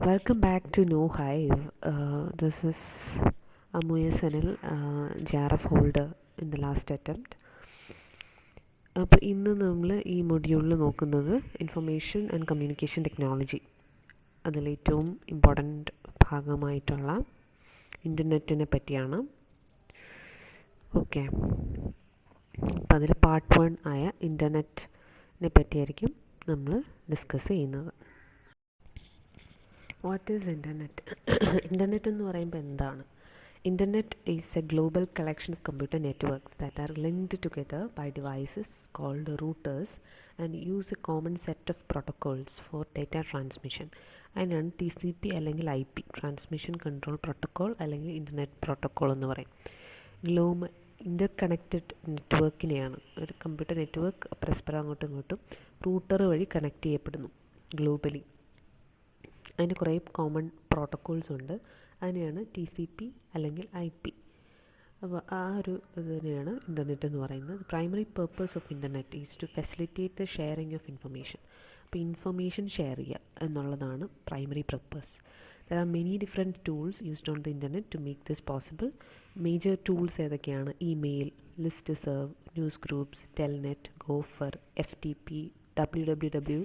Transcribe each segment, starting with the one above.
Welcome back to KnowHive. This is Ammu JRF holder in the last attempt. അപ്പോൾ ഇന്ന് നമ്മൾ ഈ മൊഡ്യൂളിൽ നോക്കുന്നത് ഇൻഫർമേഷൻ ആൻഡ് കമ്മ്യൂണിക്കേഷൻ ടെക്നോളജി, അതിലേറ്റവും ഇമ്പോർട്ടൻ്റ് ഭാഗമായിട്ടുള്ള ഇൻ്റർനെറ്റിനെ പറ്റിയാണ്. ഓക്കെ, അപ്പോൾ അതിൽ പാർട്ട് 1 ആയ ഇൻ്റർനെറ്റിനെ പറ്റിയായിരിക്കും നമ്മൾ ഡിസ്കസ് ചെയ്യുന്നത്. What is internet? ഇൻ്റർനെറ്റ് എന്ന് പറയുമ്പോൾ എന്താണ്? Internet is a global collection of computer networks that are linked together by devices called routers and use a common set of protocols for data transmission. അതിനാണ് TCP അല്ലെങ്കിൽ IP, transmission control protocol അല്ലെങ്കിൽ internet protocol എന്ന് പറയും. ഇൻ്റർ connected നെറ്റ്വർക്കിനെയാണ് ഒരു computer network പരസ്പരം അങ്ങോട്ടും ഇങ്ങോട്ടും router വഴി കണക്ട് ചെയ്യപ്പെടുന്നു ഗ്ലോബലി. അതിന് കുറേ കോമൺ പ്രോട്ടോക്കോൾസ് ഉണ്ട്. അതിനെയാണ് TCP അല്ലെങ്കിൽ IP. അപ്പോൾ ആ ഒരു ഇതിനെയാണ് ഇൻ്റർനെറ്റ് എന്ന് പറയുന്നത്. Primary purpose of internet is to facilitate the sharing of information. അപ്പോൾ ഇൻഫർമേഷൻ ഷെയർ ചെയ്യുക എന്നുള്ളതാണ് primary purpose. There are many different tools used on the internet to make this possible. Major tools ഏതൊക്കെയാണ്? Email, listserv, newsgroups, Telnet, Gopher, FTP, www.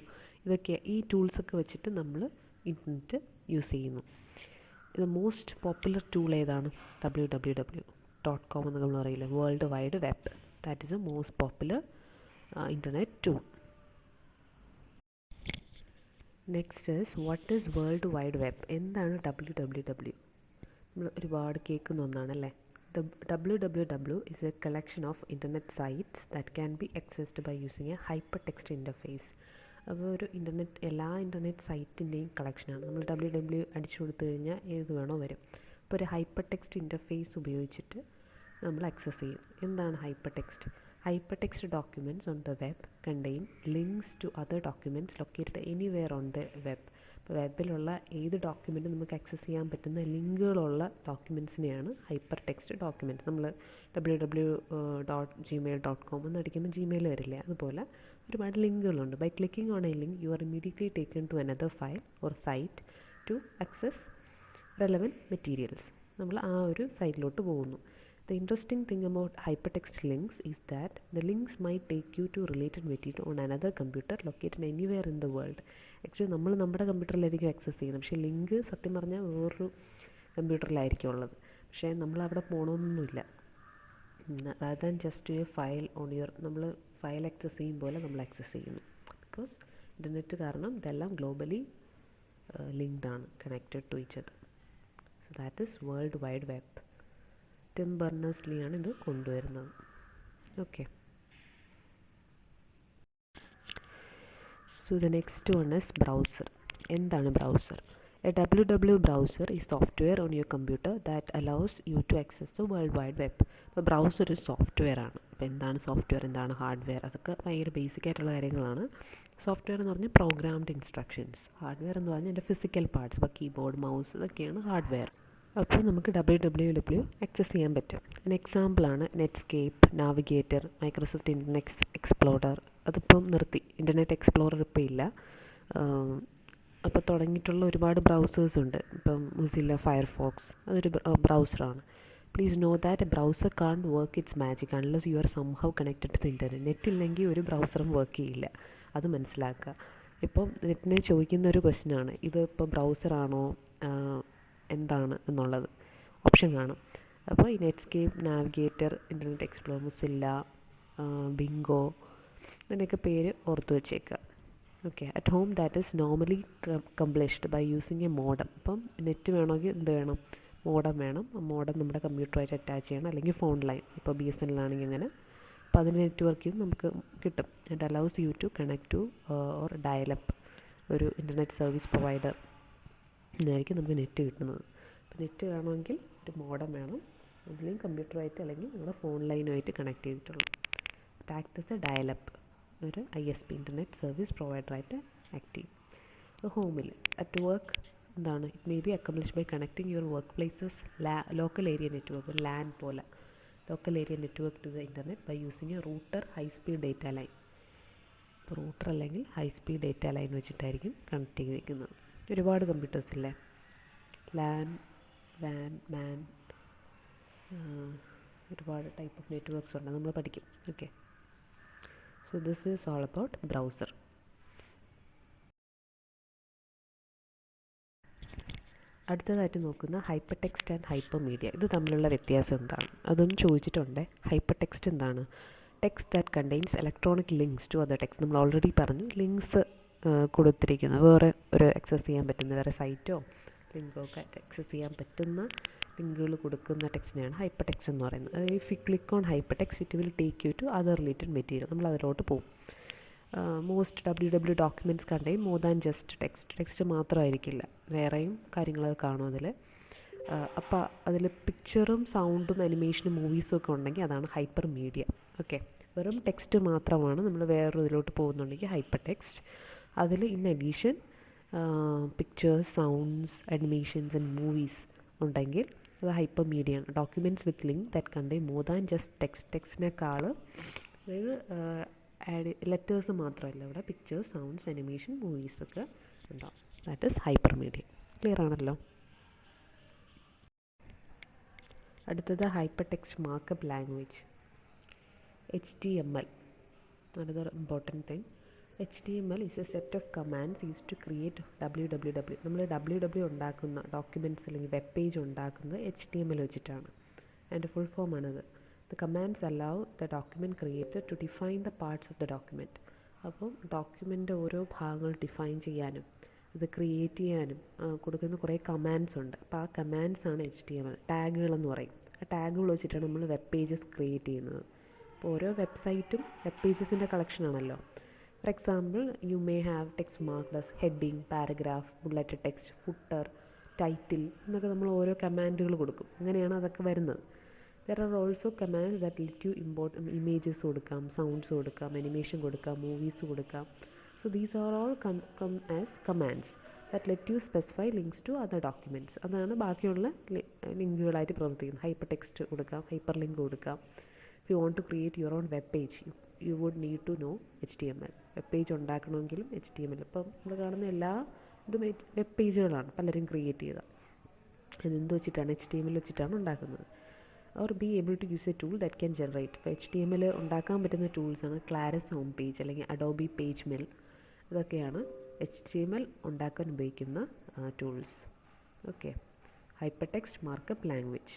ഇതൊക്കെ ഈ ടൂൾസൊക്കെ വെച്ചിട്ട് നമ്മൾ internet use ചെയ്യുന്നു. ഇത് മോസ്റ്റ് പോപ്പുലർ ടൂൾ ഏതാണ്? www.com എന്ന് നമ്മൾ പറയില്ലേ, world wide web. That is A most popular internet tool. Next is what is world wide web? എന്താണ് www? നമ്മൾ ഒരുപാട് കേൾക്കുന്ന ഒന്നാണല്ലേ. www is a collection of internet sites that can be accessed by using a hypertext interface. അപ്പോൾ ഒരു എല്ലാ internet സൈറ്റിൻ്റെയും കളക്ഷനാണ്. നമ്മൾ www അടിച്ചു കൊടുത്തു കഴിഞ്ഞാൽ ഏത് വേണോ വരും. അപ്പോൾ ഒരു ഹൈപ്പർ ടെക്സ്റ്റ് ഇൻ്റർഫേസ് ഉപയോഗിച്ചിട്ട് നമ്മൾ ആക്സസ് ചെയ്യും. എന്താണ് hypertext? Hypertext documents on the web contain links to other documents located anywhere on the web. ഇപ്പോൾ വെബിലുള്ള ഏത് ഡോക്യുമെൻറ്റും നമുക്ക് ആക്സസ് ചെയ്യാൻ പറ്റുന്ന ലിങ്കുകളുള്ള ഡോക്യുമെൻറ്റ്സിനെയാണ് ഹൈപ്പർ ടെക്സ്റ്റ് ഡോക്യുമെൻറ്റ്സ്. നമ്മൾ www.gmail.com എന്ന് അടിക്കുമ്പോൾ ജിമെയിൽ വരില്ലേ, അതുപോലെ ഒരുപാട് ലിങ്കുകളുണ്ട്. By clicking on a link you are immediately taken to another file or site to access relevant materials. നമ്മൾ ആ ഒരു സൈറ്റിലോട്ട് പോകുന്നു. The interesting thing about hypertext links is that the links might take you to related material on another computer located anywhere in the world. Actually നമ്മൾ നമ്മുടെ കമ്പ്യൂട്ടറിലായിരിക്കും access ചെയ്യുന്നത്, പക്ഷേ link സത്യം പറഞ്ഞാൽ വേറൊരു കമ്പ്യൂട്ടറിലായിരിക്കും ഉള്ളത്. പക്ഷേ നമ്മളവിടെ പോകണമെന്നൊന്നുമില്ല. rather than just a file on your നമ്മൾ ഫയൽ ആക്സസ് ചെയ്യും പോലെ നമ്മൾ ആക്സസ് ചെയ്യുന്നു. ബിക്കോസ് ഇൻ്റർനെറ്റ് കാരണം ഇതെല്ലാം ഗ്ലോബലി ലിങ്ക്ഡ് ആണ്, connected to each other. So that is world wide web. Tim ബെർണേഴ്സ്-ലീയാണ് ഇത് കൊണ്ടുവരുന്നത്. Okay, so the next one is browser. എന്താണ് browser? A www browser is software on your computer that allows you to access the world wide web. അപ്പോൾ browser ഒരു software ആണ്. അപ്പോൾ എന്താണ് software, എന്താണ് ഹാർഡ്വെയർ, അതൊക്കെ ഭയങ്കര ബേസിക് ആയിട്ടുള്ള കാര്യങ്ങളാണ്. സോഫ്റ്റ്വെയർ എന്ന് പറഞ്ഞാൽ പ്രോഗ്രാംഡ് ഇൻസ്ട്രക്ഷൻസ്. ഹാർഡ്വെയർ എന്ന് പറഞ്ഞാൽ എൻ്റെ ഫിസിക്കൽ പാർട്സ്, ഇപ്പോൾ കീബോർഡ്, മൗസ്, ഇതൊക്കെയാണ് ഹാർഡ്വെയർ. അപ്പോൾ നമുക്ക് www ആക്സസ് ചെയ്യാൻ പറ്റും. ഒരു എക്സാമ്പിളാണ് Netscape, navigator, Microsoft internet explorer. അതിപ്പം നിർത്തി, ഇൻ്റർനെറ്റ് എക്സ്പ്ലോറർ ഇപ്പോൾ ഇല്ല. അപ്പോൾ തുടങ്ങിയിട്ടുള്ള ഒരുപാട് ബ്രൗസേഴ്സ് ഉണ്ട്. ഇപ്പം മൊസില്ല ഫയർഫോക്സ്, അതൊരു ബ്രൗസറാണ്. Please know that a browser can't work its magic unless you are somehow connected to the internet. Net ഇല്ലെങ്കിൽ ഒരു ബ്രൗസറും വർക്ക് ചെയ്യില്ല, അത് മനസ്സിലാക്കുക. ഇപ്പം നെറ്റിനെ ചോദിക്കുന്ന ഒരു ക്വസ്റ്റ്യനാണ്, ഇത് ഇപ്പോൾ ബ്രൗസറാണോ എന്താണ് എന്നുള്ളത് ഓപ്ഷൻ കാണും. അപ്പോൾ ഈ Netscape, Navigator, Internet Explorer, Mozilla, bingo, ഇതിൻ്റെയൊക്കെ പേര് ഓർത്ത് വെച്ചേക്കുക. Okay, at home that is normally accomplished by using a modem. ഇപ്പം നെറ്റ് വേണമെങ്കിൽ എന്ത് വേണം? മോഡം വേണം. മോഡം നമ്മുടെ കമ്പ്യൂട്ടറുമായിട്ട് അറ്റാച്ച് ചെയ്യണം, അല്ലെങ്കിൽ ഫോൺ ലൈൻ, ഇപ്പോൾ BSNL ആണെങ്കിൽ അങ്ങനെ. അപ്പോൾ അതിന് നെറ്റ്വർക്ക് നമുക്ക് കിട്ടും. It allows you to connect to or dial up ഒരു ഇൻ്റർനെറ്റ് സർവീസ് പ്രൊവൈഡർ എന്നായിരിക്കും നമുക്ക് നെറ്റ് കിട്ടുന്നത്. അപ്പോൾ നെറ്റ് വേണമെങ്കിൽ ഒരു മോഡം വേണം, അല്ലെങ്കിൽ കമ്പ്യൂട്ടറുമായിട്ട് അല്ലെങ്കിൽ നമ്മുടെ ഫോൺ ലൈനുമായിട്ട് കണക്ട് ചെയ്തിട്ടുള്ളൂ. ആക്ട് ആസ് എ ഡയലപ്പ്, ഒരു ISP ഇൻ്റർനെറ്റ് സർവീസ് പ്രൊവൈഡറായിട്ട് ആക്ട് ചെയ്യും. ഹോമിൽ അറ്റ് വർക്ക് എന്താണ്? It may be accomplish by connecting your work places local area network, LAN പോലെ local area network to the internet by using a router, high speed data line. ഇപ്പോൾ router അല്ലെങ്കിൽ high speed data line വെച്ചിട്ടായിരിക്കും connect ചെയ്തിരിക്കുന്നത്. ഒരുപാട് computers ഇല്ലേ, LAN, van, മാൻ, ഒരുപാട് type of networks ഉണ്ട്, നമ്മൾ പഠിക്കും. Okay, so this is all about browser. അടുത്തതായിട്ട് നോക്കുന്ന hyper text and hyper media. ഇത് തമ്മിലുള്ള വ്യത്യാസം എന്താണ് അതൊന്നും ചോദിച്ചിട്ടുണ്ട്. ഹൈപ്പർ ടെക്സ്റ്റ് എന്താണ്? Text that contains electronic links to other text. നമ്മൾ ഓൾറെഡി പറഞ്ഞു, ലിങ്ക്സ് കൊടുത്തിരിക്കുന്നത് വേറെ ഒരു ആക്സസ് ചെയ്യാൻ പറ്റുന്ന വേറെ സൈറ്റോ ലിങ്കോ ഒക്കെ ആക്സസ് ചെയ്യാൻ പറ്റുന്ന ലിങ്കുകൾ കൊടുക്കുന്ന ടെക്സ്റ്റിനെയാണ് ഹൈപ്പർ ടെക്സ്റ്റ് എന്ന് പറയുന്നത്. അതായത് if you click on hypertext it will take you to other related material. നമ്മൾ അതിലോട്ട് പോകും. Most WW documents contain more than just text മാത്രമായിരിക്കില്ല, വേറെയും കാര്യങ്ങൾ കാണും അതിൽ. അപ്പോൾ അതിൽ പിക്ചറും സൗണ്ടും അനിമേഷനും മൂവീസും ഒക്കെ ഉണ്ടെങ്കിൽ അതാണ് ഹൈപ്പർ മീഡിയ. ഓക്കെ, വെറും ടെക്സ്റ്റ് മാത്രമാണ് നമ്മൾ വേറൊരു ഇതിലോട്ട് പോകുന്നുണ്ടെങ്കിൽ ഹൈപ്പർ ടെക്സ്റ്റ്. അതിൽ in addition pictures, sounds, animations and movies ഉണ്ടെങ്കിൽ അത് ഹൈപ്പർ മീഡിയ ആണ്. Documents with link that contain more than just ടെക്സ്റ്റിനേക്കാൾ, അതായത് ലെറ്റേഴ്സ് മാത്രമല്ല, ഇവിടെ പിക്ചേഴ്സ്, സൗണ്ട്സ്, അനിമേഷൻ, മൂവീസ് ഒക്കെ ഉണ്ടാവും. That is hyper media. Clear ആണല്ലോ. അടുത്തത് hyper text markup language, HTML. another important thing, HTML is a set of commands used to create www. നമ്മൾ www ഉണ്ടാക്കുന്ന ഡോക്യുമെൻറ്റ്സ് അല്ലെങ്കിൽ വെബ് പേജ് ഉണ്ടാക്കുന്നത് HTML വെച്ചിട്ടാണ്. അതിൻ്റെ ഫുൾ ഫോം ആണത്. The commands allow the document creator to define the parts of the document. അപ്പോൾ document ഓരോ ഭാഗങ്ങൾ ഡിഫൈൻ ചെയ്യാനും അത് ക്രിയേറ്റ് ചെയ്യാനും കൊടുക്കുന്ന കുറേ കമാൻഡ്സ് ഉണ്ട്. അപ്പോൾ ആ കമാൻഡ്സ് ആണ് HTML. ടാഗുകളെന്ന് പറയും. ആ ടാഗുകൾ വെച്ചിട്ടാണ് നമ്മൾ വെബ് പേജസ് ക്രിയേറ്റ് ചെയ്യുന്നത്. അപ്പോൾ ഓരോ വെബ്സൈറ്റും വെബ് പേജസിൻ്റെ കളക്ഷനാണല്ലോ. For example, you may have text marked as heading, paragraph, bullet text, footer, title എന്നൊക്കെ നമ്മൾ ഓരോ കമാൻഡുകൾ കൊടുക്കും. അങ്ങനെയാണ് അതൊക്കെ വരുന്നത്. There are also commands that let you import images കൊടുക്കാം, സൗണ്ട്സ് കൊടുക്കാം, അനിമേഷൻ കൊടുക്കാം, മൂവീസ് കൊടുക്കാം. So these are all come as commands that let you specify links to other documents. അതാണ് ബാക്കിയുള്ള ലിങ്കുകളായിട്ട് പ്രവർത്തിക്കുന്നത്. ഹൈപ്പർ ടെക്സ്റ്റ് കൊടുക്കാം, ഹൈപ്പർ ലിങ്ക് കൊടുക്കാം. If you want to create your own web page, you would need to know HTML. Web page ഉണ്ടാക്കണമെങ്കിലും HTML. ഇപ്പം നമ്മൾ കാണുന്ന എല്ലാ ഇതും വെബ് പേജുകളാണ് പലരും ക്രിയേറ്റ് ചെയ്തത്. അതെന്ത് വെച്ചിട്ടാണ്? HTML വെച്ചിട്ടാണ് ഉണ്ടാക്കുന്നത്. or be able to use a tool that can generate. ഇപ്പോൾ HTML ഉണ്ടാക്കാൻ പറ്റുന്ന ടൂൾസാണ് ക്ലാരസ് ഹോം പേജ് അല്ലെങ്കിൽ അഡോബി പേജ് മിൽ. ഇതൊക്കെയാണ് HTML ഉണ്ടാക്കാൻ ഉപയോഗിക്കുന്ന tools. Okay, hyper text markup language.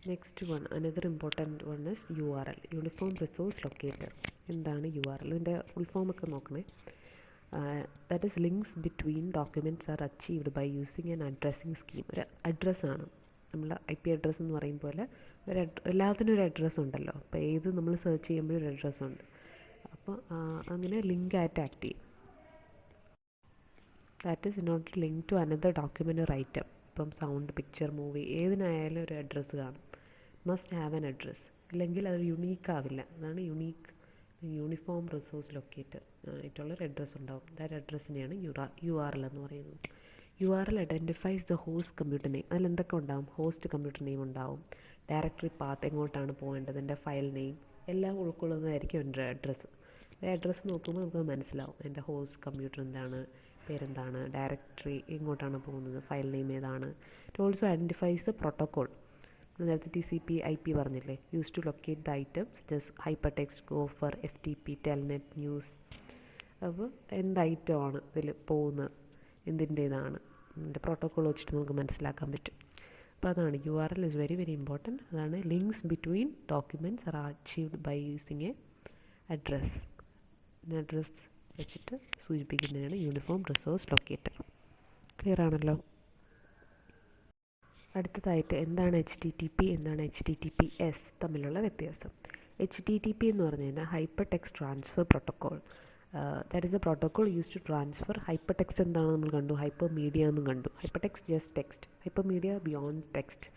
Next one, another important one is URL, uniform resource locator. എന്താണ് URL? ഇതിൻ്റെ ഫുൾ ഫോം ഒക്കെ നോക്കണേ. That is links between documents are achieved by using an addressing scheme. ഒരു അഡ്രസ്സാണ്, നമ്മൾ IP address എന്ന് പറയും പോലെ എല്ലാത്തിനും ഒരു അഡ്രസ്സ് ഉണ്ടല്ലോ. അപ്പോൾ ഏത് നമ്മൾ സെർച്ച് ചെയ്യുമ്പോഴും ഒരു അഡ്രസ്സുണ്ട്. അപ്പോൾ അങ്ങനെ ലിങ്ക് ആയിട്ട് ആക്ട് ചെയ്യും. That is in order to link to another document or item. ഇപ്പം സൗണ്ട്, പിക്ചർ, മൂവി ഏതിനായാലും ഒരു അഡ്രസ്സ് കാണും. മസ്റ്റ് ഹാവ് ആൻ അഡ്രസ്സ്, ഇല്ലെങ്കിൽ അത് യുണീക്ക് ആവില്ല. അതാണ് യുണീക്ക് യൂണിഫോം റിസോഴ്സ് ലൊക്കേറ്റർ ആയിട്ടുള്ളൊരു അഡ്രസ്സ് ഉണ്ടാവും. ദാറ്റ് അഡ്രസ്സിനെയാണ് URL എന്ന് പറയുന്നത്. URL identifies the host computer name. അതിലെന്തൊക്കെ ഉണ്ടാവും? ഹോസ്റ്റ് കമ്പ്യൂട്ടർ നെയിം ഉണ്ടാവും, ഡയറക്ടറി പാത്ത്, എങ്ങോട്ടാണ് പോകേണ്ടത്, എൻ്റെ ഫയൽ നെയിം എല്ലാം ഉൾക്കൊള്ളുന്നതായിരിക്കും എൻ്റെ അഡ്രസ്സ്. ആ അഡ്രസ്സ് നോക്കുമ്പോൾ നമുക്ക് മനസ്സിലാവും എൻ്റെ ഹോസ്റ്റ് കമ്പ്യൂട്ടർ എന്താണ്, പേരെന്താണ്, ഡയറക്ടറി എങ്ങോട്ടാണ് പോകുന്നത്, ഫയൽ നെയിം ഏതാണ്. It also identifies the protocol. നേരത്തെ TCP/IP പറഞ്ഞില്ലേ, use to locate the items just hypertext, gopher, FTP, telnet, news. അപ്പോൾ എന്ത് ഐറ്റമാണ് ഇതിൽ പോകുന്നത്, എന്തിൻ്റേതാണ്, ഇതിൻ്റെ പ്രോട്ടോകോൾ വെച്ചിട്ട് നമുക്ക് മനസ്സിലാക്കാൻ പറ്റും. അപ്പോൾ അതാണ് URL is very very important. അതാണ് links between documents are achieved by using a address. Address വെച്ചിട്ട് സൂചിപ്പിക്കുന്നതാണ് യൂണിഫോം റിസോഴ്സ് ലൊക്കേറ്റർ. ക്ലിയർ ആണല്ലോ. അടുത്തതായിട്ട് എന്താണ് HTTP, എന്താണ് HTTPS തമ്മിലുള്ള വ്യത്യാസം. HTTP എന്ന് പറഞ്ഞു കഴിഞ്ഞാൽ hypertext transfer protocol. That is a protocol use to transfer. Hypertext എന്താണെന്ന് നമ്മൾ കണ്ടു, ഹൈപ്പർ മീഡിയ എന്നും കണ്ടു. Hypertext just text, hypermedia beyond text,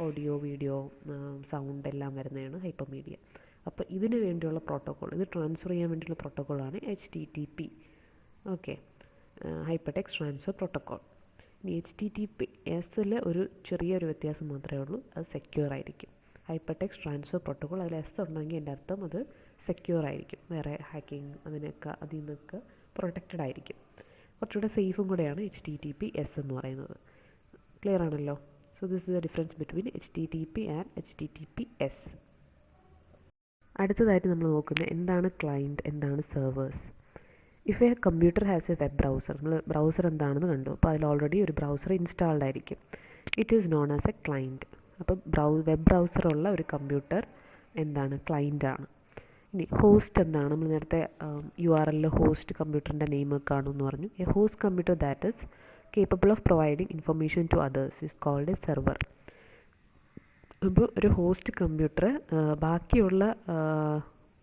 audio, video, sound എല്ലാം വരുന്നതാണ് ഹൈപ്പർ മീഡിയ. അപ്പോൾ ഇതിന് വേണ്ടിയുള്ള പ്രോട്ടോകോൾ, ഇത് ട്രാൻസ്ഫർ ചെയ്യാൻ വേണ്ടിയുള്ള പ്രോട്ടോകോളാണ് HTTP. Okay, hyper text transfer protocol. ഇനി HTTPSൽ ഒരു ചെറിയൊരു വ്യത്യാസം മാത്രമേ ഉള്ളൂ, അത് സെക്യൂർ ആയിരിക്കും. ഹൈപ്പർ ടെക്സ്റ്റ് ട്രാൻസ്ഫർ പ്രോട്ടോകോൾ അതിൽ S ഉണ്ടെങ്കിൽ എൻ്റെ അർത്ഥം അത് സെക്യൂർ ആയിരിക്കും, വേറെ ഹാക്കിങ് അതിൽ നിന്നൊക്കെ പ്രൊട്ടക്റ്റഡ് ആയിരിക്കും. കുറച്ചുകൂടെ സേഫും കൂടെയാണ് HTTPS എന്ന് പറയുന്നത്. ക്ലിയർ ആണല്ലോ? So this is the difference between HTTP and HTTPS. അടുത്തതായിട്ട് നമ്മൾ നോക്കുന്നത് എന്താണ് ക്ലയൻറ്റ്, എന്താണ് servers. If A computer has A web browser, നമ്മൾ ബ്രൗസർ എന്താണെന്ന് കണ്ടു. അപ്പോൾ അതിൽ ഓൾറെഡി ഒരു ബ്രൗസർ ഇൻസ്റ്റാൾഡ് ആയിരിക്കും. It is known as A client. അപ്പം വെബ് ബ്രൗസറുള്ള ഒരു കമ്പ്യൂട്ടർ എന്താണ്? ക്ലയൻ്റ് ആണ്. ഇനി ഹോസ്റ്റ് എന്താണ്? നമ്മൾ നേരത്തെ URL ഹോസ്റ്റ് കമ്പ്യൂട്ടറിൻ്റെ നെയിം കാണുമെന്ന് പറഞ്ഞു. A host computer that is capable of providing information to others is called a server. അപ്പോൾ ഒരു ഹോസ്റ്റ് കമ്പ്യൂട്ടർ ബാക്കിയുള്ള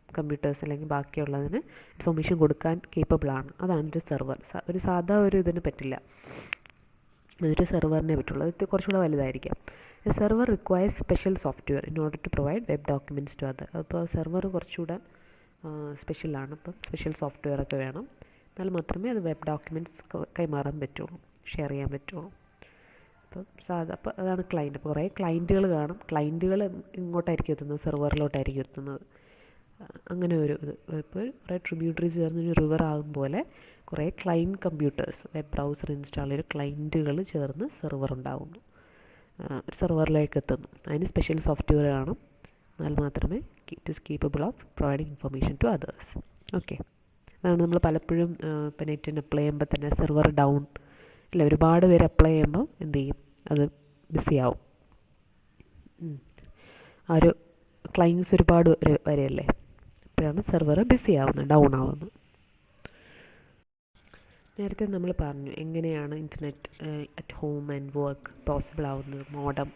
കമ്പ്യൂട്ടേഴ്സ് അല്ലെങ്കിൽ ബാക്കിയുള്ളതിന് ഇൻഫർമേഷൻ കൊടുക്കാൻ കേപ്പബിളാണ്. അതാണ് ഒരു സെർവർ. ഒരു സാധാ ഒരു ഇതിന് പറ്റില്ല, അതൊരു സെർവറിനെ പറ്റുള്ളൂ. അത് കുറച്ചുകൂടെ വലുതായിരിക്കാം. A server requires special software in order to provide web documents to other. അപ്പോൾ സെർവർ കുറച്ചുകൂടെ സ്പെഷ്യലാണ്. അപ്പം സ്പെഷ്യൽ സോഫ്റ്റ്വെയർ ഒക്കെ വേണം. എന്നാൽ മാത്രമേ അത് വെബ് ഡോക്യുമെൻറ്റ്സ് കൈമാറാൻ പറ്റുള്ളൂ, ഷെയർ ചെയ്യാൻ പറ്റുള്ളൂ. അപ്പോൾ അതാണ് ക്ലയൻറ്റ്. അപ്പോൾ കുറേ ക്ലയൻറ്റുകൾ കാണും. ക്ലയൻറ്റുകൾ ഇങ്ങോട്ടായിരിക്കും എത്തുന്നത്, സെർവറിലോട്ടായിരിക്കും എത്തുന്നത്. അങ്ങനെ ഒരു ഇത്. ഇപ്പോൾ കുറേ ട്രിബ്യൂട്ടറീസ് ചേർന്നൊരു റിവർ ആകും പോലെ കുറേ client computers, web browser install ചെയ്ത ക്ലയൻറ്റുകൾ ചേർന്ന് സെർവർ ഉണ്ടാകുന്നു, ഒരു സെർവറിലേക്ക് എത്തുന്നു. അതിന് സ്പെഷ്യൽ സോഫ്റ്റ്വെയർ കാണും. എന്നാൽ മാത്രമേ it is capable of providing information to others. Okay, അതാണ് നമ്മൾ പലപ്പോഴും ഇപ്പോൾ നെറ്റിന് അപ്ലൈ ചെയ്യുമ്പോൾ തന്നെ സെർവർ ഡൗൺ ഇല്ല, ഒരുപാട് പേര് അപ്ലൈ ചെയ്യുമ്പോൾ എന്ത് ചെയ്യും, അത് ബിസി ആവും. ആ ഒരു ക്ലയൻറ്റ്സ് ഒരുപാട് വരെയല്ലേ, അപ്പോഴാണ് സെർവർ ബിസി ആവുന്നത്, ഡൗൺ ആവുന്നത്. നേരത്തെ നമ്മൾ പറഞ്ഞു എങ്ങനെയാണ് internet at home and work possible ആവുന്നത്, മോഡം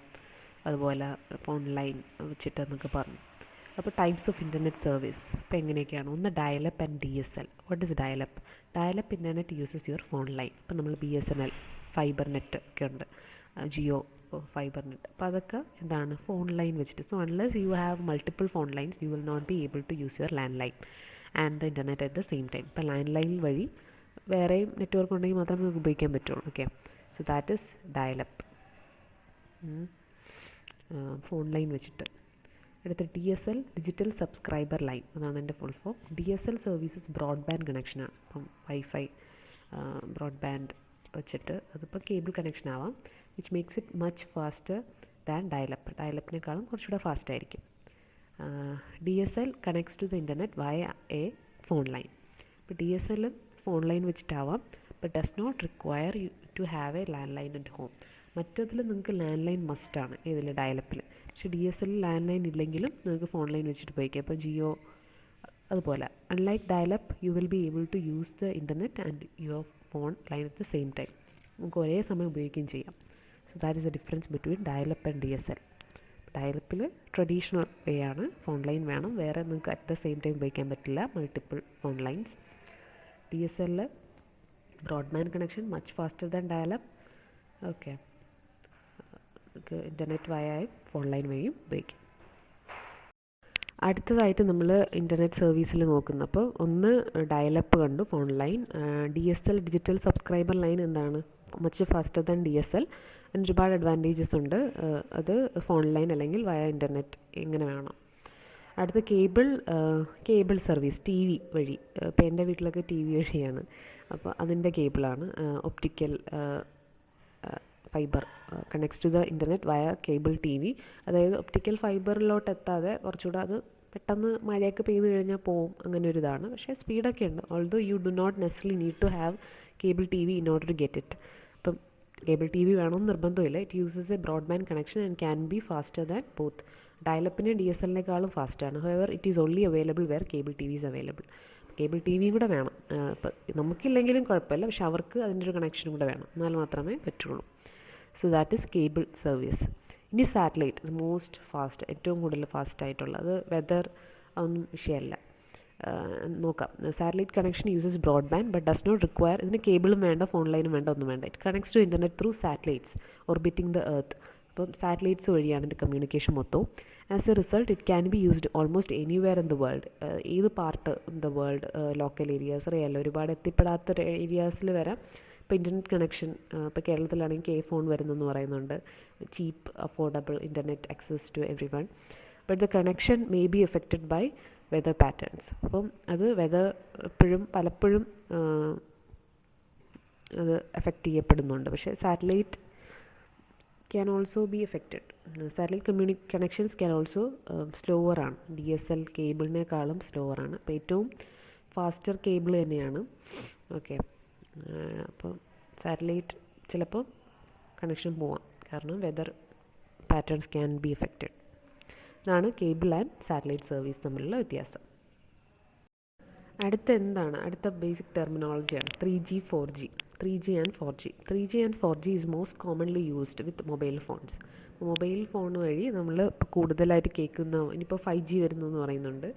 അതുപോലെ ഓൺലൈൻ വെച്ചിട്ടെന്നൊക്കെ പറഞ്ഞു. അപ്പോൾ ടൈപ്സ് ഓഫ് ഇൻ്റർനെറ്റ് സർവീസ് ഇപ്പോൾ എങ്ങനെയൊക്കെയാണ്? ഒന്ന് dial-up and DSL. What is dial-up? Dial-up internet uses your phone line. ഇപ്പോൾ നമ്മൾ BSNL, ഫൈബർ നെറ്റ് ഒക്കെ ഉണ്ട്, ജിയോ ഫൈബർ നെറ്റ്. അപ്പോൾ അതൊക്കെ എന്താണ്? ഫോൺ ലൈൻ വെച്ചിട്ട്. So unless you have multiple phone lines you will not be able to use your landline and the internet at the same time. ഇപ്പോൾ landline വഴി വേറെയും network ഉണ്ടെങ്കിൽ മാത്രമേ നമുക്ക് ഉപയോഗിക്കാൻ പറ്റുള്ളൂ. Okay, so that is dialup, phone line വെച്ചിട്ട്. അടുത്ത DSL, ഡിജിറ്റൽ സബ്സ്ക്രൈബർ ലൈൻ. അതാണ് എൻ്റെ full form. DSL services broadband കണക്ഷനാണ്. ഇപ്പം വൈഫൈ ബ്രോഡ്ബാൻഡ് വെച്ചിട്ട് അതിപ്പോൾ കേബിൾ കണക്ഷൻ ആവാം, which makes it much faster than dialup. ഡയലപ്പിനേക്കാളും കുറച്ചുകൂടെ ഫാസ്റ്റ് ആയിരിക്കും. DSL connects to the internet via a phone line. ഇപ്പോൾ DSL ഫോൺ ലൈൻ വെച്ചിട്ടാവാം, but does not require you to have a landline at home. മറ്റതിൽ നിങ്ങൾക്ക് land line മസ്റ്റാണ്, ഏതിൽ? ഡയലപ്പിൽ. പക്ഷേ DSL ലാൻഡ് ലൈൻ ഇല്ലെങ്കിലും നിങ്ങൾക്ക് ഫോൺ ലൈൻ വെച്ചിട്ട് ഉപയോഗിക്കാം. ഇപ്പോൾ ജിയോ അതുപോലെ. Unlike dialup you will be able to use the internet and your phone line at the same time. നമുക്ക് ഒരേ സമയം ഉപയോഗിക്കുകയും ചെയ്യാം. So that is the difference between dialup and DSL. ഡയലപ്പിൽ ട്രഡീഷണൽ വേ ആണ്, ഫോൺ ലൈൻ വേണം, വേറെ നിങ്ങൾക്ക് അറ്റ് ദ സെയിം ടൈം ഉപയോഗിക്കാൻ പറ്റില്ല, multiple phone lines. DSL broadband connection much faster than dialup. Okay, internet വയായും ഫോൺ ലൈൻ വഴിയും ഉപയോഗിക്കും. അടുത്തതായിട്ട് നമ്മൾ ഇൻ്റർനെറ്റ് സർവീസിൽ നോക്കുന്നപ്പോൾ ഒന്ന് ഡയലപ്പ് കണ്ടു, phone line. DSL digital subscriber line എന്താണ്? Much faster than DSL. അതിന് ഒരുപാട് അഡ്വാൻറ്റേജസ് ഉണ്ട്. അത് ഫോൺ ലൈൻ അല്ലെങ്കിൽ വയ ഇൻ്റർനെറ്റ് എങ്ങനെ വേണം. അടുത്ത കേബിൾ സർവീസ്, TV വഴി. ഇപ്പോൾ എൻ്റെ വീട്ടിലൊക്കെ TV വഴിയാണ്, അപ്പോൾ അതിൻ്റെ കേബിളാണ്. Optical fibre connects to the internet via cable TV. അതായത് ഒപ്റ്റിക്കൽ ഫൈബറിലോട്ട് എത്താതെ കുറച്ചുകൂടെ അത് പെട്ടെന്ന് മഴയൊക്കെ പെയ്ത് കഴിഞ്ഞാൽ പോവും, അങ്ങനെ ഒരു ഇതാണ്. പക്ഷേ സ്പീഡൊക്കെ ഉണ്ട്. Although you do not necessarily need to have cable TV in order to get it. അപ്പം കേബിൾ TV വേണമെന്ന് നിർബന്ധമില്ല. It uses a broadband connection and can be faster than both. ഡയലപ്പിന് DSLനേക്കാളും ഫാസ്റ്റാണ്. However it is only available where cable TV is available. Cable TV കൂടെ വേണം. ഇപ്പം നമുക്കില്ലെങ്കിലും കുഴപ്പമില്ല, പക്ഷെ അവർക്ക് അതിൻ്റെ ഒരു കണക്ഷനും കൂടെ വേണം, എന്നാൽ മാത്രമേ പറ്റുള്ളൂ. So that is cable service. ഇനി സാറ്റലൈറ്റ്, മോസ്റ്റ് ഫാസ്റ്റ്, ഏറ്റവും കൂടുതൽ ഫാസ്റ്റ് ആയിട്ടുള്ളത്. അത് വെതർ അതൊന്നും വിഷയമല്ല, നോക്കാം. Satellite connection uses broadband but does not require. ഇതിന് കേബിളും വേണ്ട, ഫോൺ ലൈനും വേണ്ട, ഒന്നും വേണ്ട. It connects to internet through satellites orbiting the earth. അപ്പം സാറ്റലൈറ്റ്സ് വഴിയാണ് ഇതിൻ്റെ കമ്മ്യൂണിക്കേഷൻ മൊത്തവും. As a result it can be used almost anywhere in the world. ഏത് part in the world, local areas അറിയാമല്ലോ, ഒരുപാട് എത്തിപ്പെടാത്ത ഏരിയാസിൽ വരെ ഇപ്പോൾ ഇൻ്റർനെറ്റ് കണക്ഷൻ. ഇപ്പോൾ കേരളത്തിലാണെങ്കിൽ K-ഫോൺ വരുന്നെന്ന് പറയുന്നുണ്ട്. Cheap affordable internet access to everyone. But the connection may be affected by weather patterns. അപ്പം അത് വെതർ പലപ്പോഴും അത് എഫക്റ്റ് ചെയ്യപ്പെടുന്നുണ്ട്. പക്ഷേ satellite can also be affected. Satellite connections can also slower ആണ്. DSL കേബിളിനേക്കാളും സ്ലോവർ ആണ്. അപ്പോൾ ഏറ്റവും ഫാസ്റ്റർ കേബിൾ തന്നെയാണ്. ഓക്കെ, അപ്പോൾ സാറ്റലൈറ്റ് ചിലപ്പോൾ കണക്ഷൻ പോവാം, കാരണം weather patterns can be affected. ഇതാണ് കേബിൾ ആൻഡ് സാറ്റലൈറ്റ് സർവീസ് തമ്മിലുള്ള വ്യത്യാസം. അടുത്ത ബേസിക് ടെർമിനോളജിയാണ് 3G 4G. 3G and 4G. 3G and 4G is most commonly used with mobile phones. Mobile phone വഴി നമ്മൾ കൂടുതലായിട്ട് കേൾക്കുന്ന, ഇനിയിപ്പോൾ 5G വരുന്നു എന്ന് പറയുന്നുണ്ട്.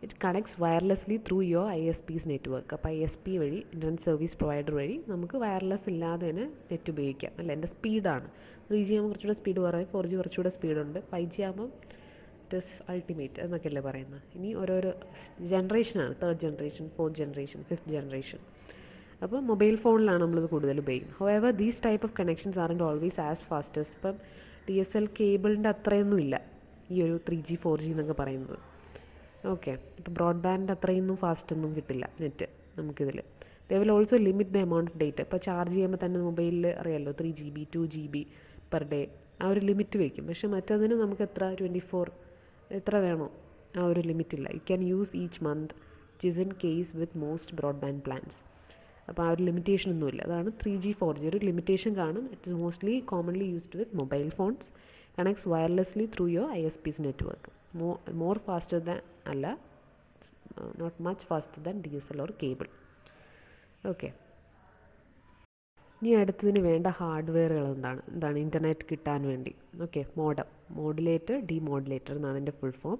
It connects wirelessly through your ISP's network. അപ്പോൾ ISP വഴി, ഇൻ്റർനെറ്റ് സർവീസ് പ്രൊവൈഡർ വഴി നമുക്ക് വയർലെസ് ഇല്ലാതെ തന്നെ നെറ്റ് ഉപയോഗിക്കാം. അല്ല, എൻ്റെ സ്പീഡാണ്. 3G ആകുമ്പോൾ കുറച്ചുകൂടെ സ്പീഡ് കുറവ്, 4G കുറച്ചുകൂടെ സ്പീഡുണ്ട്. 5G ആകുമ്പോൾ അൾട്ടിമേറ്റ് എന്നൊക്കെയല്ലേ പറയുന്നത്. ഇനി ഓരോരോ ജനറേഷനാണ്, 3rd generation, 4th generation, 5th generation. അപ്പോൾ മൊബൈൽ ഫോണിലാണ് നമ്മളിത് കൂടുതൽ ഉപയോഗിക്കുന്നത്. However these type of connections aren't always as fastest. ഇപ്പം DSL കേബിളിൻ്റെ അത്രയൊന്നും ഇല്ല ഈ ഒരു 3G 4G എന്നൊക്കെ പറയുന്നത്. ഓക്കെ, ഇപ്പോൾ ബ്രോഡ്ബാൻഡ് അത്രയൊന്നും ഫാസ്റ്റ് ഒന്നും കിട്ടില്ല നെറ്റ് നമുക്കിതിൽ. They will also limit the amount of data. ഇപ്പോൾ ചാർജ് ചെയ്യുമ്പോൾ തന്നെ മൊബൈലിൽ അറിയാമല്ലോ 3GB 2GB പെർ ഡേ ആ ഒരു ലിമിറ്റ് വയ്ക്കും. പക്ഷേ മറ്റതിന് നമുക്ക് എത്ര 24 എത്ര വേണോ ആ ഒരു ലിമിറ്റില്ല. You can use each month, which is in case with most broadband plans. അപ്പോൾ ആ ഒരു ലിമിറ്റേഷൻ ഒന്നുമില്ല. അതാണ് 3G 4G. ഒരു ലിമിറ്റേഷൻ കാണും. It is mostly commonly used with mobile phones, connects wirelessly through your ISP's network. More faster than അല്ല, not much faster than DSL or cable. Okay, ഇനി അടുത്തതിന് വേണ്ട ഹാർഡ്വെയറുകൾ എന്താണ് ഇൻ്റർനെറ്റ് കിട്ടാൻ വേണ്ടി. ഓക്കെ, മോഡുലേറ്റർ, ഡിമോഡുലേറ്റർ എന്നാണ് എൻ്റെ ഫുൾ ഫോം.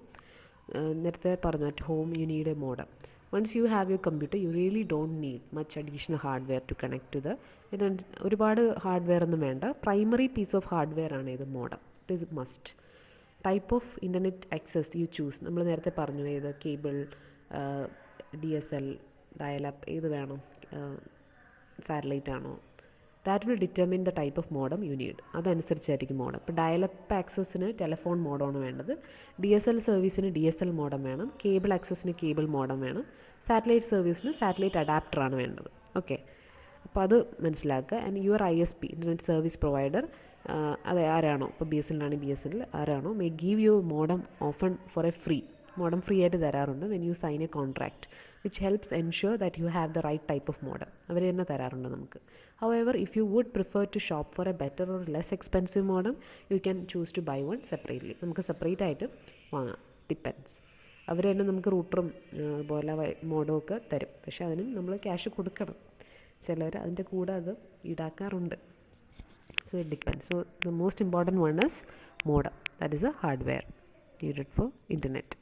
നേരത്തെ പറഞ്ഞു, at home you need A modem. Once you have your computer, you really don't need much additional hardware to connect to the ഒരുപാട് ഹാർഡ്വെയർ ഒന്നും വേണ്ട. പ്രൈമറി പീസ് ഓഫ് ഹാർഡ്വെയർ ആണ് ഇത് modem. It is must. Type of internet access you choose. നമ്മൾ നേരത്തെ പറഞ്ഞു ഏത് cable, DSL, dial-up ഏത് വേണം, സാറ്റലൈറ്റ് ആണോ, that will determine the type of modem you need. അതനുസരിച്ചായിരിക്കും മോഡം. ഇപ്പോൾ ഡയലപ്പ് ആക്സസിന് ടെലഫോൺ മോഡമാണ് വേണ്ടത്, DSL സർവീസിന് DSL മോഡം വേണം, കേബിൾ ആക്സസിന് കേബിൾ മോഡം വേണം, സാറ്റലൈറ്റ് സർവീസിന് സാറ്റലൈറ്റ് അഡാപ്റ്ററാണ് വേണ്ടത്. ഓക്കെ, അപ്പോൾ അത് മനസ്സിലാക്കുക. And your ISP, internet service provider, അത് ആരാണോ, ഇപ്പോൾ BSNL ആണെങ്കിൽ BSNL ആരാണോ, may give you modem often for a free. Modem free ആയിട്ട് തരാറുണ്ട് when you sign a contract, which helps ensure that you have the right type of modem. അവർ തന്നെ തരാറുണ്ട് നമുക്ക്. However, if you would prefer to shop for a better or less expensive modem, you can choose to buy one separately. നമുക്ക് separate ആയിട്ട് വാങ്ങാം. Depends. അവർ തന്നെ നമുക്ക് റൂട്ടറും അതുപോലെ മോഡവും ഒക്കെ തരും. പക്ഷേ അതിനും നമ്മൾ ക്യാഷ് കൊടുക്കണം. ചിലർ അതിൻ്റെ കൂടെ അത് ഈടാക്കാറുണ്ട്. So it depends. So the most important one is modem. That is a hardware needed for internet.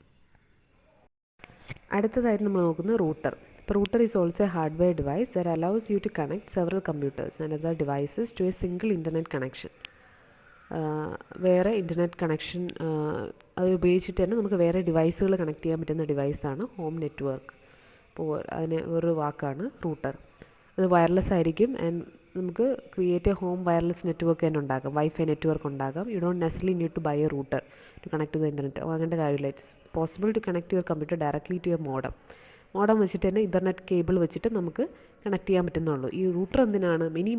അടുത്തതായിട്ട് നമ്മൾ നോക്കുന്നത് router. Router is also a hardware device that allows you to connect several computers and other devices to a single internet connection. വേറെ internet connection അത് ഉപയോഗിച്ചിട്ട് തന്നെ നമുക്ക് വേറെ ഡിവൈസുകൾ connect ചെയ്യാൻ പറ്റുന്ന ഡിവൈസാണ് ഹോം നെറ്റ്വർക്ക്. അപ്പോൾ അതിന് ഒരു വാക്കാണ് റൂട്ടർ. അത് വയർലെസ് ആയിരിക്കും. ആൻഡ് നമുക്ക് create a home wireless network തന്നെ ഉണ്ടാക്കാം, വൈഫൈ നെറ്റ്വർക്ക് ഉണ്ടാക്കാം. You don't necessarily need to buy a router to connect to the internet. അങ്ങനത്തെ കാര്യമില്ല. It's possible to connect your computer directly to your modem. Modem വെച്ചിട്ട് തന്നെ internet cable വെച്ചിട്ട് നമുക്ക് connect ചെയ്യാൻ പറ്റുന്നുള്ളൂ. ഈ റൂട്ടർ എന്തിനാണ്, മിനി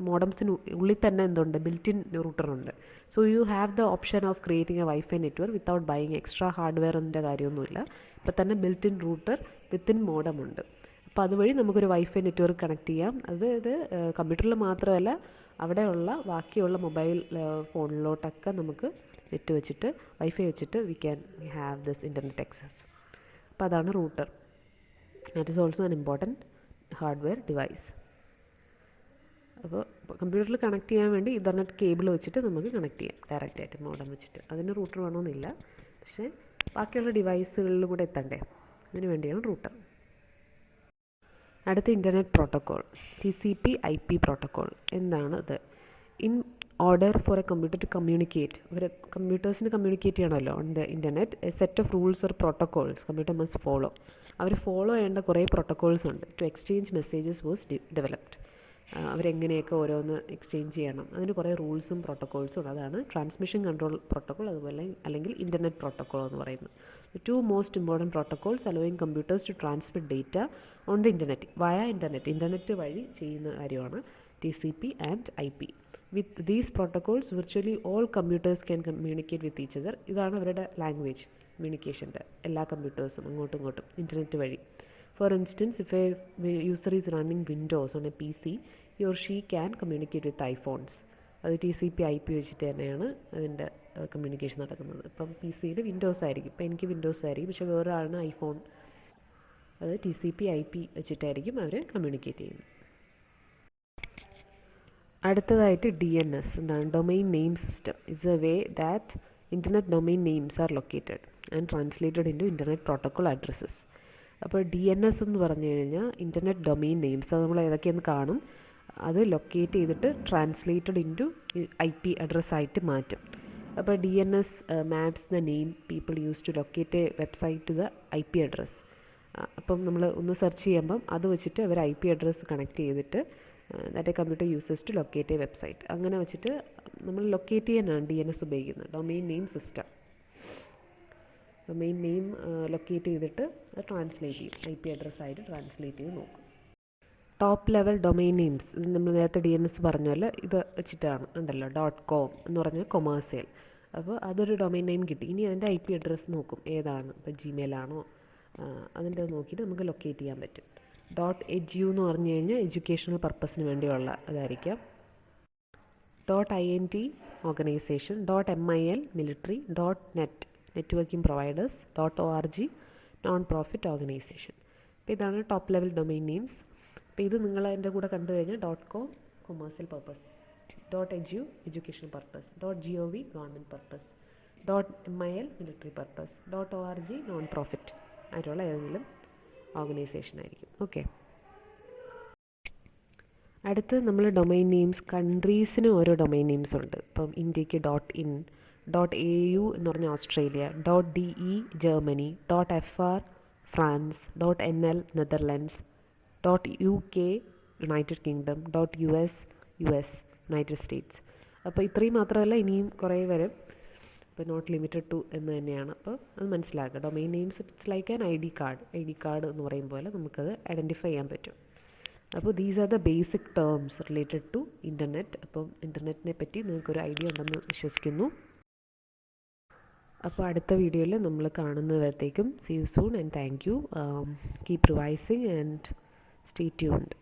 മോഡംസിന് ഉള്ളിൽ തന്നെ എന്തുണ്ട്, ബിൽറ്റ് ഇൻ റൂട്ടറുണ്ട്. So you have the option of creating a wifi network without buying extra ഹാർഡ്വെയറിൻ്റെ കാര്യമൊന്നുമില്ല. ഇപ്പോൾ തന്നെ built in router within modem ഉണ്ട്. അപ്പോൾ അതുവഴി നമുക്കൊരു വൈഫൈ നെറ്റ്വർക്ക് കണക്ട് ചെയ്യാം. ഇത് കമ്പ്യൂട്ടറിൽ മാത്രമല്ല, അവിടെയുള്ള ബാക്കിയുള്ള മൊബൈൽ ഫോണിലോട്ടൊക്കെ നമുക്ക് നെറ്റ് വെച്ചിട്ട് വൈഫൈ വെച്ചിട്ട് we can have this internet access. അപ്പോൾ അതാണ് router. That is also an important hardware device. അപ്പോൾ കമ്പ്യൂട്ടറിൽ കണക്ട് ചെയ്യാൻ വേണ്ടി ഇൻ്റർനെറ്റ് കേബിൾ വെച്ചിട്ട് നമുക്ക് കണക്ട് ചെയ്യാം ഡയറക്റ്റായിട്ട് മോഡം വെച്ചിട്ട്. അതിന് റൂട്ടർ വേണമെന്നില്ല. പക്ഷേ ബാക്കിയുള്ള ഡിവൈസുകളിൽ കൂടെ എത്തണ്ടേ, അതിന് വേണ്ടിയാണ് റൂട്ടർ. അടുത്ത ഇൻ്റർനെറ്റ് പ്രോട്ടോക്കോൾ, TCP/IP പ്രോട്ടോക്കോൾ. എന്താണ് ഇത്? In order for a computer to communicate, ഒരു കമ്പ്യൂട്ടേഴ്സിന് കമ്മ്യൂണിക്കേറ്റ് ചെയ്യണമല്ലോ on the internet, a set of rules or protocols computer must follow. അവർ ഫോളോ ചെയ്യേണ്ട കുറേ പ്രോട്ടോക്കോൾസ് ഉണ്ട്. To exchange messages was developed. അവരെങ്ങനെയൊക്കെ ഓരോന്ന് എക്സ്ചേഞ്ച് ചെയ്യണം, അതിന് കുറേ റൂൾസും പ്രോട്ടോക്കോൾസും ഉണ്ട്. അതാണ് ട്രാൻസ്മിഷൻ കൺട്രോൾ പ്രോട്ടോക്കോൾ, അതുപോലെ അല്ലെങ്കിൽ ഇൻ്റർനെറ്റ് പ്രോട്ടോക്കോൾ എന്ന് പറയുന്നത്. The two most important protocols allowing computers to transmit data on the internet via internet വഴി ചെയ്യുന്ന കാര്യമാണ് TCP and IP. With these protocols, virtually all computers can communicate with each other. ഇതാണ് അവരുടെ language കമ്മ്യൂണിക്കേഷൻ്റെ എല്ലാ കമ്പ്യൂട്ടേഴ്സും അങ്ങോട്ടും ഇങ്ങോട്ടും ഇൻ്റർനെറ്റ് വഴി. For instance, if a user is running Windows on a PC, he or she can communicate with iPhones. അത് TCP IP വെച്ചിട്ട് തന്നെയാണ് അതിൻ്റെ കമ്മ്യൂണിക്കേഷൻ നടക്കുന്നത്. ഇപ്പം PC-യിൽ വിൻഡോസ് ആയിരിക്കും, ഇപ്പം എനിക്ക് വിൻഡോസ് ആയിരിക്കും, പക്ഷേ വേറെ ആളിന് ഐഫോൺ. അത് TCP IP വെച്ചിട്ടായിരിക്കും അവർ കമ്മ്യൂണിക്കേറ്റ് ചെയ്യുന്നത്. അടുത്തതായിട്ട് DNS എന്താണ്? Domain name system is a way that internet domain names are located and translated into internet protocol addresses. അപ്പോൾ DNS എന്ന് പറഞ്ഞു കഴിഞ്ഞാൽ ഇൻ്റർനെറ്റ് ഡൊമൈൻ നെയിംസ്, അത് നമ്മൾ ഏതൊക്കെയെന്ന് കാണും. അത് ലൊക്കേറ്റ് ചെയ്തിട്ട് ട്രാൻസ്ലേറ്റഡ് ഇൻ ടു IP അഡ്രസ്സായിട്ട് മാറ്റും. അപ്പോൾ DNS maps the name people use to locate a website to the IP address. അപ്പം നമ്മൾ ഒന്ന് സെർച്ച് ചെയ്യുമ്പം അത് വെച്ചിട്ട് അവർ IP അഡ്രസ്സ് കണക്ട് ചെയ്തിട്ട് that a computer uses to locate a website. അങ്ങനെ വെച്ചിട്ട് നമ്മൾ ലൊക്കേറ്റ് ചെയ്യാനാണ് DNS ഉപയോഗിക്കുന്നത്. Domain name system. Domain name locate ചെയ്തിട്ട് അത് ട്രാൻസ്ലേറ്റ് ചെയ്യും, IP അഡ്രസ്സായിട്ട് ട്രാൻസ്ലേറ്റ് ചെയ്ത് നോക്കും. ടോപ്പ് ലെവൽ ഡൊമൈൻ നെയിംസ്, നമ്മൾ നേരത്തെ DNS പറഞ്ഞല്ലോ, ഇത് വെച്ചിട്ടാണ് ഉണ്ടല്ലോ. .com എന്ന് പറഞ്ഞാൽ കൊമേഴ്സ്യൽ. അപ്പോൾ അതൊരു ഡൊമൈൻ നെയിം കിട്ടി. ഇനി അതിൻ്റെ IP അഡ്രസ്സ് നോക്കും ഏതാണ്, ഇപ്പോൾ Gmail ആണോ, അതിൻ്റെ നോക്കിയിട്ട് നമുക്ക് ലൊക്കേറ്റ് ചെയ്യാൻ പറ്റും. .edu എന്ന് പറഞ്ഞു കഴിഞ്ഞാൽ എഡ്യൂക്കേഷണൽ പർപ്പസിന് വേണ്ടിയുള്ള അതായിരിക്കാം. .int organisation, .mil military, .net networking providers, .org non profit organisation. അപ്പോൾ ഇതാണ് ടോപ്പ് ലെവൽ ഡൊമൈൻ നെയിംസ്. അപ്പോൾ ഇത് നിങ്ങൾ അതിൻ്റെ കൂടെ കണ്ടു കഴിഞ്ഞാൽ .com commercial purpose, .edu educational purpose, .gov government purpose, .mil military purpose, .org non profit ആയിട്ടുള്ള ഏതെങ്കിലും ഓർഗനൈസേഷൻ ആയിരിക്കും. ഓക്കെ, അടുത്ത് നമ്മൾ ഡൊമൈൻ നെയിംസ്, കൺട്രീസിന് ഓരോ ഡൊമൈൻ നെയിംസ് ഉണ്ട്. ഇപ്പം ഇന്ത്യക്ക് .in, .au എന്ന് പറഞ്ഞാൽ Australia, .de Germany, .fr France, .nl Netherlands, .uk United kingdom, .us United States. അപ്പോൾ ഇത്രയും മാത്രമല്ല, ഇനിയും കുറേ വരും. അപ്പോൾ നോട്ട് ലിമിറ്റഡ് ടു എന്ന് തന്നെയാണ്. അപ്പോൾ അത് മനസ്സിലാക്കുക. Domain names it's like an ID card എന്ന് പറയും പോലെ നമുക്കത് ഐഡൻറ്റിഫൈ ചെയ്യാൻ പറ്റും. അപ്പോൾ these are the basic terms related to internet. അപ്പം ഇൻ്റർനെറ്റിനെ പറ്റി നിങ്ങൾക്കൊരു ഐഡിയ ഉണ്ടെന്ന് വിശ്വസിക്കുന്നു. അപ്പോൾ അടുത്ത വീഡിയോയിൽ നമ്മൾ കാണുന്നവരത്തേക്കും see you soon and thank you. Keep revising and stay tuned.